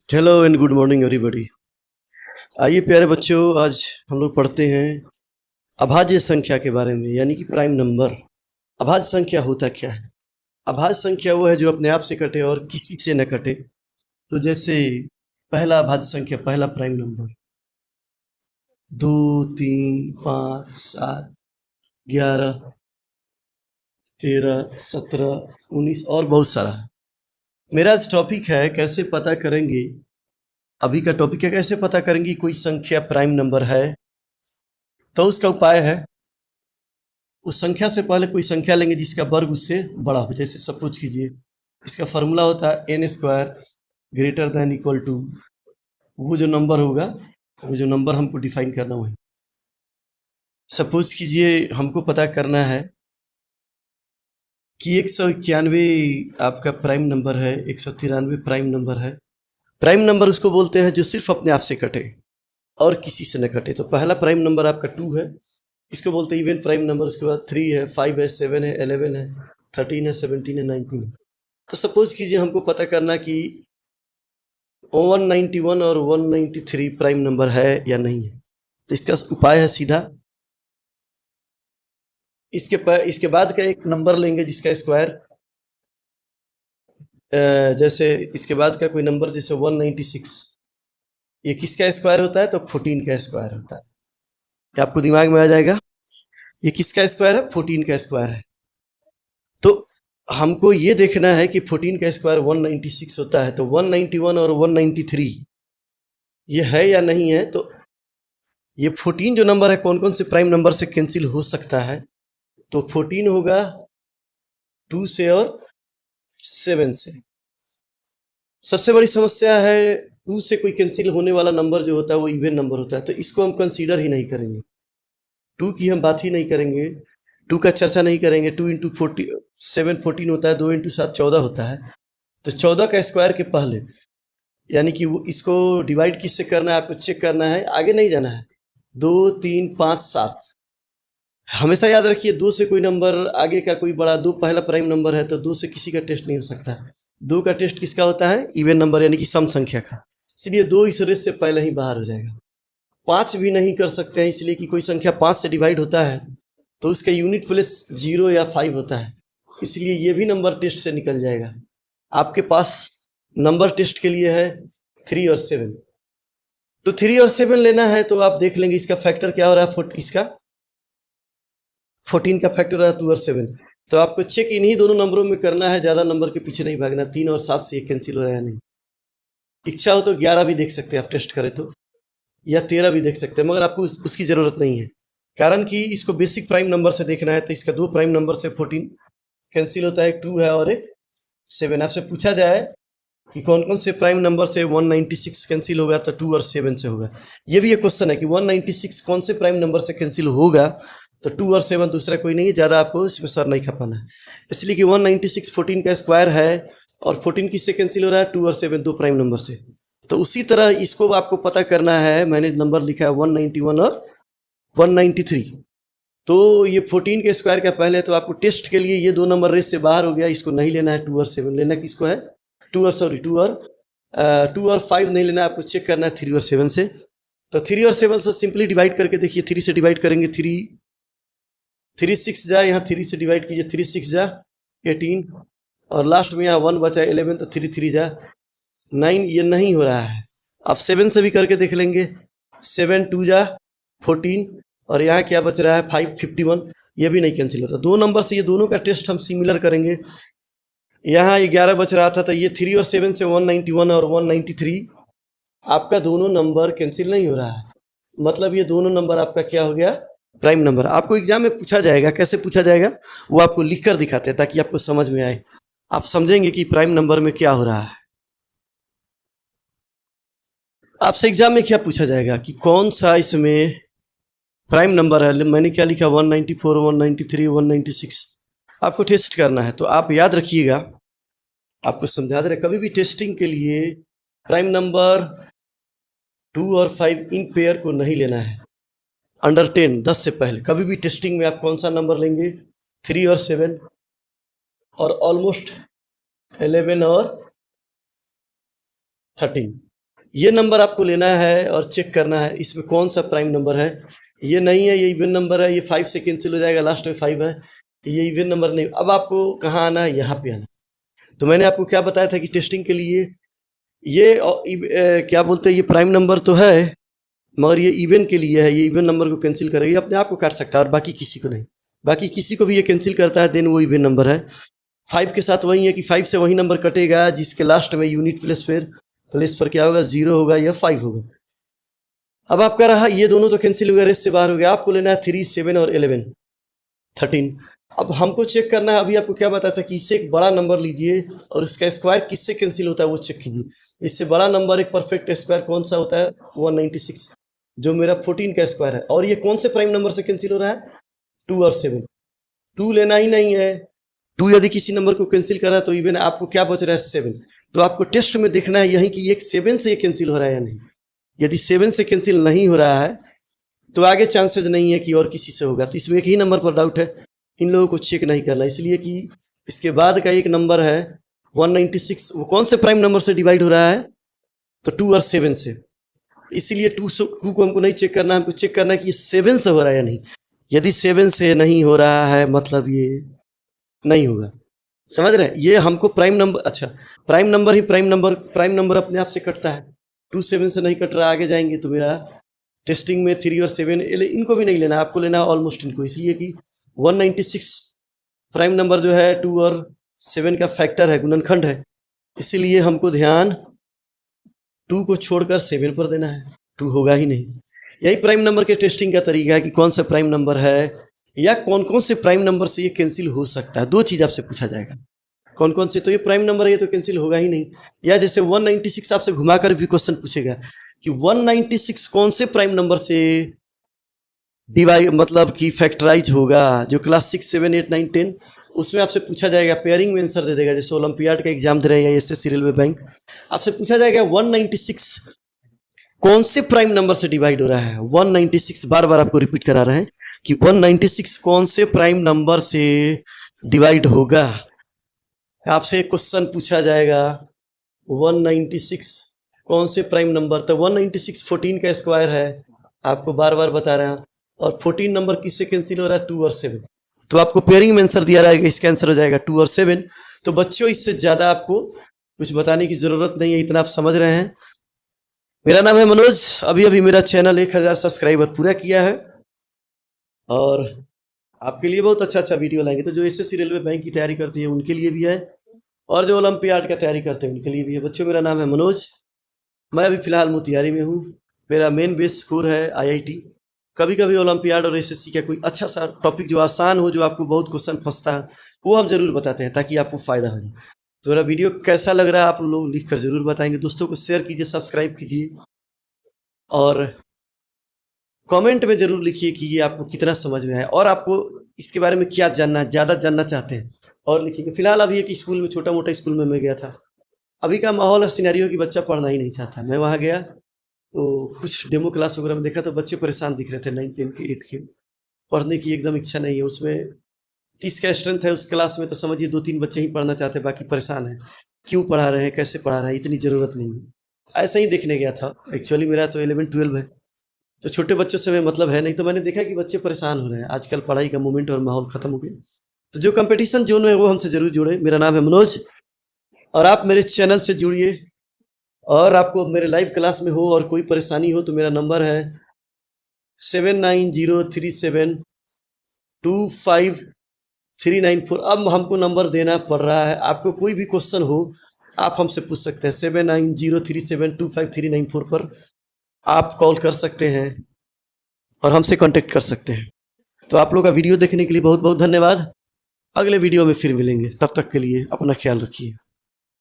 Hello and good morning everybody. आइए प्यारे बच्चों, आज हम लोग पढ़ते हैं अभाज्य संख्या के बारे में, यानी कि प्राइम नंबर। अभाज्य संख्या होता क्या है? अभाज्य संख्या वो है जो अपने आप से कटे और किसी से न कटे। तो जैसे पहला अभाज्य संख्या, पहला प्राइम नंबर 2, 3, 5, 7, 11, 13, 17, 19 और बहुत सारा है। मेरा आज टॉपिक है कैसे पता करेंगे, अभी का टॉपिक है कैसे पता करेंगे कोई संख्या प्राइम नंबर है। तो उसका उपाय है, उस संख्या से पहले कोई संख्या लेंगे जिसका वर्ग उससे बड़ा हो। जैसे सपोज कीजिए, इसका फॉर्मूला होता है n square greater than equal to, वो जो नंबर होगा, वो जो नंबर हमको डिफाइन करना वही। सपोज कीजिए हमको पता करना है कि 191 आपका प्राइम नंबर है, 193 प्राइम नंबर है। प्राइम नंबर उसको बोलते हैं जो सिर्फ अपने आप से कटे और किसी से न कटे। तो पहला प्राइम नंबर आपका 2 है, इसको बोलते हैं इवन प्राइम नंबर। उसके बाद 3 है, 5 है, 7 है, 11 है, 13 है, 17 है, 19 है। तो सपोज कीजिए हमको पता करना कि 191 और 193 प्राइम नंबर है या नहीं है। तो इसका उपाय है सीधा, इसके बाद का एक नंबर लेंगे जिसका स्क्वायर, जैसे इसके बाद का कोई नंबर जैसे 196, ये किसका स्क्वायर होता है? तो 14 का स्क्वायर होता है। ये आपको दिमाग में आ जाएगा, ये किसका स्क्वायर है? 14 का स्क्वायर है। तो हमको ये देखना है कि 14 का स्क्वायर 196 होता है, तो 191 और 193 ये है या नहीं है। तो ये 14 जो नंबर है कौन कौन से प्राइम नंबर से कैंसिल हो सकता है? तो 14 होगा 2 से और 7 से। सबसे बड़ी समस्या है 2 से कोई कैंसिल होने वाला नंबर जो होता है वो इवन नंबर होता है, तो इसको हम कंसीडर ही नहीं करेंगे। 2 की हम बात ही नहीं करेंगे, 2 का चर्चा नहीं करेंगे। 2 इंटू 7 14 होता है, 2 इंटू 7 14 होता है। तो 14 का स्क्वायर के पहले, यानी कि वो इसको डिवाइड किससे करना है आपको चेक करना है, आगे नहीं जाना है। 2, 3, 5, 7, हमेशा याद रखिए 2 से कोई नंबर आगे का कोई बड़ा, 2 पहला प्राइम नंबर है तो 2 से किसी का टेस्ट नहीं हो सकता है। 2 का टेस्ट किसका होता है? इवन नंबर यानी कि सम संख्या का। इसलिए 2 इस रेस से पहले ही बाहर हो जाएगा। 5 भी नहीं कर सकते हैं, इसलिए कि कोई संख्या 5 से डिवाइड होता है तो उसका यूनिट प्लेस 0 या 5 होता है, इसलिए ये भी नंबर टेस्ट से निकल जाएगा। आपके पास नंबर टेस्ट के लिए है 3 और 7। तो 3 और 7 लेना है तो आप देख लेंगे इसका फैक्टर क्या हो रहा है। इसका 14 का फैक्टर हो रहा है 2 और 7। तो आपको चेक इन्हीं दोनों नंबरों में करना है, ज़्यादा नंबर के पीछे नहीं भागना। 3 और 7 से कैंसिल हो रहा है नहीं। इच्छा हो तो 11 भी देख सकते हैं आप टेस्ट करें तो, या 13 भी देख सकते हैं, मगर आपको उसकी ज़रूरत नहीं है, कारण कि इसको बेसिक प्राइम नंबर से देखना है। तो इसका 2 प्राइम नंबर से 14 कैंसिल होता है, एक 2 है और एक 7। आपसे पूछा जाए कि कौन कौन से प्राइम नंबर से 196 कैंसिल होगा, तो 2 और 7 से होगा। ये भी एक क्वेश्चन है कि 196 कौन से प्राइम नंबर से कैंसिल होगा, तो 2 और 7 दूसरा कोई नहीं है। ज़्यादा आपको इसमें सर नहीं खपाना है, इसलिए कि 196 14 का स्क्वायर है और 14 किससे कैंसिल हो रहा है? 2 और 7 दो प्राइम नंबर से। तो उसी तरह इसको आपको पता करना है, मैंने नंबर लिखा है 191 और 193। तो ये 14 के स्क्वायर का पहले, तो आपको टेस्ट के लिए ये दो नंबर रेस से बाहर हो गया, इसको नहीं लेना है। 2 और 7 लेना किसको है? 2 और 5 नहीं लेना, आपको चेक करना है 3 और 7 से। तो 3 और 7 से सिंपली डिवाइड करके देखिए, 3 से डिवाइड करेंगे 3 6 जा, यहाँ 3 से डिवाइड कीजिए, 3 6 जा 18, और लास्ट में यहाँ 1 बचा 11, तो 3 3 जा 9। ये नहीं हो रहा है। अब 7 से भी करके देख लेंगे, 7 2 जा 14, और यहाँ क्या बच रहा है 5 51, ये भी नहीं कैंसिल होता। दो नंबर से ये दोनों का टेस्ट हम सिमिलर करेंगे। यहाँ 11 बच रहा था, तो ये 3 और 7 से 191 और 193 आपका दोनों नंबर कैंसिल नहीं हो रहा है, मतलब ये दोनों नंबर आपका क्या हो गया? Prime number. आपको एग्जाम में पूछा जाएगा, कैसे पूछा जाएगा वो आपको लिख कर दिखाते हैं ताकि आपको समझ में आए, आप समझेंगे कि प्राइम नंबर में क्या हो रहा है। आपसे एग्जाम में क्या पूछा जाएगा कि कौन सा इसमें प्राइम नंबर है। मैंने क्या लिखा? 194, 193, 196 आपको टेस्ट करना है। तो आप याद रखिएगा, आपको समझा दे रहे, कभी भी टेस्टिंग के लिए प्राइम नंबर 2 और 5 इन पेयर को नहीं लेना है। अंडर 10 10 से पहले कभी भी टेस्टिंग में आप कौन सा नंबर लेंगे? 3 और 7 और ऑलमोस्ट 11 और 13। ये नंबर आपको लेना है और चेक करना है इसमें कौन सा प्राइम नंबर है। ये नहीं है, ये इवन नंबर है, ये 5 से कैंसिल हो जाएगा, लास्ट में 5 है, ये इवन नंबर नहीं। अब आपको कहाँ आना है, यहाँ पे आना। तो मैंने आपको क्या बताया था कि टेस्टिंग के लिए ये क्या बोलते हैं, ये प्राइम नंबर तो है मगर ये इवन के लिए है, ये इवन नंबर को कैंसिल करेगा, ये अपने आप को काट सकता है और बाकी किसी को नहीं। बाकी किसी को भी ये कैंसिल करता है देन वो इवन नंबर है। 5 के साथ वही है कि 5 से वही नंबर कटेगा जिसके लास्ट में यूनिट प्लेस पर क्या होगा, 0 होगा या 5 होगा। अब आपका रहा ये दोनों तो कैंसिल हो गया, रेस से बाहर हो गया। आपको लेना है 3, 7 और 11, 13। अब हमको चेक करना है, अभी आपको क्या बताया था कि इससे एक बड़ा नंबर लीजिए और इसका स्क्वायर किससे कैंसिल होता है वो चेक कीजिए। इससे बड़ा नंबर एक परफेक्ट स्क्वायर कौन सा होता है, 196, जो मेरा 14 का स्क्वायर है। और ये कौन से प्राइम नंबर से कैंसिल हो रहा है, 2 और 7। 2 लेना ही नहीं है, 2 यदि किसी नंबर को कैंसिल करा तो इवन आपको क्या बच रहा है, 7। तो आपको टेस्ट में देखना है यही कि एक 7 से ये कैंसिल हो रहा है या नहीं। यदि 7 से कैंसिल नहीं हो रहा है तो आगे चांसेस नहीं है कि और किसी से होगा। तो इसमें एक ही नंबर पर डाउट है, इन लोगों को चेक नहीं करना, इसलिए कि इसके बाद का एक नंबर है 196, वो कौन से प्राइम नंबर से डिवाइड हो रहा है, तो 2 और 7 से। इसलिए 2 को हमको नहीं चेक करना, हमको चेक करना है कि ये 7 से हो रहा है या नहीं। यदि 7 से नहीं हो रहा है मतलब ये नहीं होगा, समझ रहे हैं। ये हमको प्राइम नंबर, अच्छा प्राइम नंबर ही प्राइम नंबर अपने आप से कटता है। 2 7 से नहीं कट रहा, आगे जाएंगे तो मेरा टेस्टिंग में 3 और 7 इनको भी नहीं लेना, आपको लेना है ऑलमोस्ट इनको। इसलिए कि 196 प्राइम नंबर जो है 2 और 7 का फैक्टर है, गुणनखंड है, इसीलिए हमको ध्यान 2 को छोड़कर 7 पर देना है। 2 होगा ही नहीं। यही प्राइम नंबर के टेस्टिंग का तरीका है कि कौन सा प्राइम नंबर है या कौन कौन से प्राइम नंबर से ये कैंसिल हो सकता है। 2 चीज़ आपसे पूछा जाएगा, कौन कौन से, तो ये प्राइम नंबर है, ये तो कैंसिल होगा ही नहीं। या जैसे 196 आपसे घुमाकर भी क्वेश्चन पूछेगा कि 196 कौन से प्राइम नंबर से डिवाइड मतलब कि फैक्टराइज होगा, जो क्लास 6, 7, 8, 9, 10 उसमें आपसे पूछा जाएगा, पेयरिंग में आंसर दे देगा। जैसे ओलंपियाड का एग्जाम दे रहे हैं या एसएससी रेलवे बैंक, आपसे पूछा जाएगा 196 कौन से प्राइम नंबर से डिवाइड हो रहा है। 196 बार बार आपको रिपीट करा रहे हैं कि 196 कौन से प्राइम नंबर से डिवाइड होगा। आपसे एक क्वेश्चन पूछा जाएगा 196 कौन से प्राइम नंबर, तो 196 14 का स्क्वायर है, आपको बार बार बता रहे हैं। और 14 नंबर किससे कैंसिल हो रहा है, 2 और 7। तो आपको पेयरिंग में आंसर दिया रहेगा, इसका आंसर हो जाएगा 2 और 7। तो बच्चों इससे ज़्यादा आपको कुछ बताने की ज़रूरत नहीं है, इतना आप समझ रहे हैं। मेरा नाम है मनोज, अभी अभी मेरा चैनल 1000 सब्सक्राइबर पूरा किया है और आपके लिए बहुत अच्छा वीडियो लाएंगे। तो जो एसएससी रेलवे बैंक की तैयारी करती है उनके लिए भी है और जो ओलंपियाड का तैयारी करते हैं उनके लिए भी है। बच्चों मेरा नाम है मनोज, मैं अभी फ़िलहाल मोतिहारी में हूँ। मेरा मेन बेस स्कोर है IIT। कभी कभी ओलंपियाड और एसएससी का कोई अच्छा सा टॉपिक जो आसान हो, जो आपको बहुत क्वेश्चन फंसता है, वो हम ज़रूर बताते हैं ताकि आपको फ़ायदा हो जाए। तो मेरा वीडियो कैसा लग रहा है आप लोग लिख कर ज़रूर बताएंगे। दोस्तों को शेयर कीजिए, सब्सक्राइब कीजिए और कमेंट में ज़रूर लिखिए कि ये आपको कितना समझ में आया और आपको इसके बारे में क्या जानना है, ज़्यादा जानना चाहते हैं और लिखिएगा। फिलहाल अभी एक स्कूल में, छोटा मोटा स्कूल में मैं गया था। अभी का माहौल है सिनेरियो कि बच्चा पढ़ना ही नहीं चाहता। मैं वहाँ गया तो कुछ डेमो क्लास वगैरह में देखा तो बच्चे परेशान दिख रहे थे, 9, 10 के 8 के, पढ़ने की एकदम इच्छा नहीं है। उसमें 30 का स्ट्रेंथ है उस क्लास में, तो समझिए 2-3 बच्चे ही पढ़ना चाहते, बाकी परेशान हैं। क्यों पढ़ा रहे हैं, कैसे पढ़ा रहे हैं, इतनी ज़रूरत नहीं है। ऐसा ही देखने गया था। एक्चुअली मेरा तो 11, 12 है, तो छोटे बच्चों से हमें मतलब है नहीं। तो मैंने देखा कि बच्चे परेशान हो रहे हैं, आजकल पढ़ाई का मोमेंट और माहौल ख़त्म हो गया। तो जो कंपटीशन जोन में है वो हमसे ज़रूर जुड़े। मेरा नाम है मनोज और आप मेरे चैनल से जुड़िए। और आपको मेरे लाइव क्लास में हो और कोई परेशानी हो तो मेरा नंबर है 7903725394। अब हमको नंबर देना पड़ रहा है, आपको कोई भी क्वेश्चन हो आप हमसे पूछ सकते हैं। 7903725394 पर आप कॉल कर सकते हैं और हमसे कांटेक्ट कर सकते हैं। तो आप लोग का वीडियो देखने के लिए बहुत बहुत धन्यवाद। अगले वीडियो में फिर मिलेंगे, तब तक के लिए अपना ख्याल रखिए।